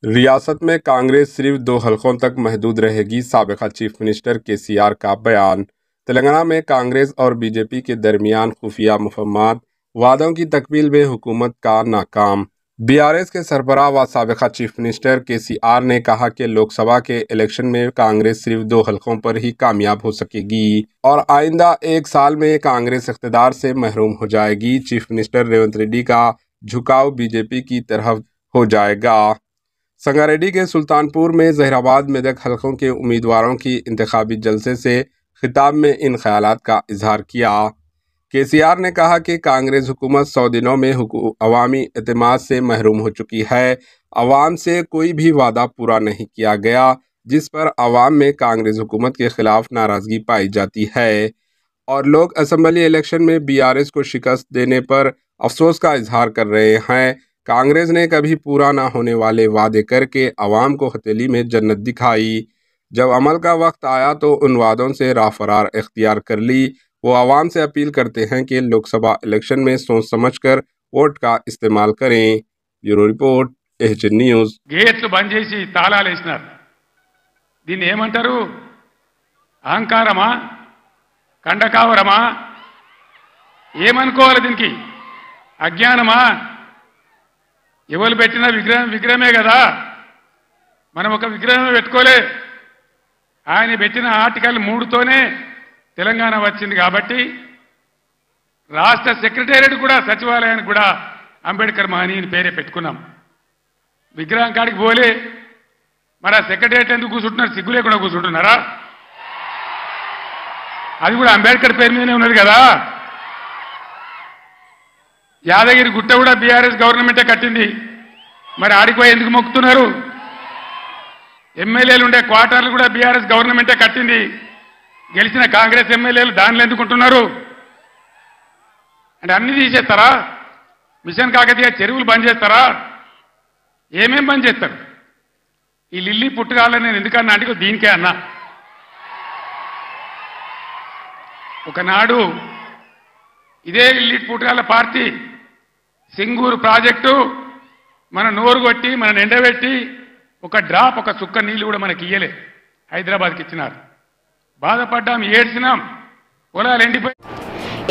रियासत में कांग्रेस सिर्फ 2 हलकों तक महदूद रहेगी, साबिका चीफ मिनिस्टर केसीआर का बयान। तेलंगाना में कांग्रेस और बीजेपी के दरमियान खुफिया मुफाहमत, वादों की तकमील में हुकूमत का नाकाम। बीआरएस के सरबराह व साबिका चीफ मिनिस्टर केसीआर ने कहा कि लोकसभा के इलेक्शन में कांग्रेस सिर्फ 2 हलकों पर ही कामयाब हो सकेगी और आइंदा 1 साल में कांग्रेस इख्तिदार से महरूम हो जाएगी। चीफ मिनिस्टर रेवंत रेड्डी का झुकाव बीजेपी की तरफ हो जाएगा। संगारेड्डी के सुल्तानपुर में जहीराबाद मेदक हलकों के उम्मीदवारों की इंतखाबी जलसे से खिताब में इन ख्यालात का इजहार किया। केसीआर ने कहा कि कांग्रेस हुकूमत 100 दिनों में अवामी एतमाद से महरूम हो चुकी है। अवाम से कोई भी वादा पूरा नहीं किया गया, जिस पर अवाम में कांग्रेस हुकूमत के खिलाफ नाराजगी पाई जाती है और लोग असम्बली इलेक्शन में बीआरएस को शिकस्त देने पर अफसोस का इजहार कर रहे हैं। कांग्रेस ने कभी पूरा ना होने वाले वादे करके अवाम को हथेली में जन्नत दिखाई। जब अमल का वक्त आया तो उन वादों से राफरार इख्तियार कर ली। वो अवाम से अपील करते हैं कि लोकसभा इलेक्शन में सोच समझकर वोट का इस्तेमाल करें। Bureau report, HN news. గేట్లు బంద్ చేసి తాళాలు వేసినారు। దీన్ని ఏమంటారు? అహంకారమా, కండకావరమా, ఏమనుకోవాలి? దీనికి అజ్ఞానమా? ఎవరు పెట్టిన విగ్రహమే కదా, మనం ఒక విగ్రహమే పెట్టుకోలే. ఆయన పెట్టిన ఆర్టికల్ 3తోనే తెలంగాణ వచ్చింది కాబట్టి రాష్ట్ర సెక్రటేరియట్ కూడా సచివాలయానికి కూడా అంబేద్కర్ మహనీయుని పేరే పెట్టుకున్నాం. విగ్రహం కాడికి పోలే. మరి ఆ సెక్రటేరియట్ ఎందుకు కూర్చుంటున్నారు? సిగ్గు లేకుండా కూర్చుంటున్నారా? అది కూడా అంబేద్కర్ పేరు మీదనే ఉన్నది కదా. యాదగిరి గుట్ట కూడా బీఆర్ఎస్ గవర్నమెంటే కట్టింది. మరి ఆడిపోయి ఎందుకు మొక్కుతున్నారు? ఎమ్మెల్యేలు ఉండే క్వార్టర్లు కూడా బీఆర్ఎస్ గవర్నమెంటే కట్టింది. గెలిచిన కాంగ్రెస్ ఎమ్మెల్యేలు దానిలో ఎందుకుంటున్నారు? అంటే అన్ని తీసేస్తారా? మిషన్ కాకతీయ చెరువులు బంద్ చేస్తారా? ఏమేం బంద్ చేస్తారు? ఈ లిల్లీ పుట్టుకాలని నేను ఎందుకన్నా అంటే దీనికే అన్నా. ఒకనాడు ఇదే లిల్లీ పుట్టుకాల పార్టీ సింగూరు ప్రాజెక్టు మన నోరు కొట్టి మన ఎండబెట్టి ఒక డ్రాప్, ఒక చుక్క నీళ్లు కూడా మనకి ఇయ్యలే. హైదరాబాద్కి ఇచ్చినారు. బాధపడ్డాం, ఏడ్చినాం, పొలాలు ఎండిపోయి.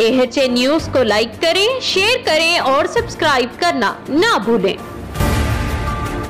एएचएन न्यूज को लाइक करें, शेयर करें और सब्सक्राइब करना ना भूलें।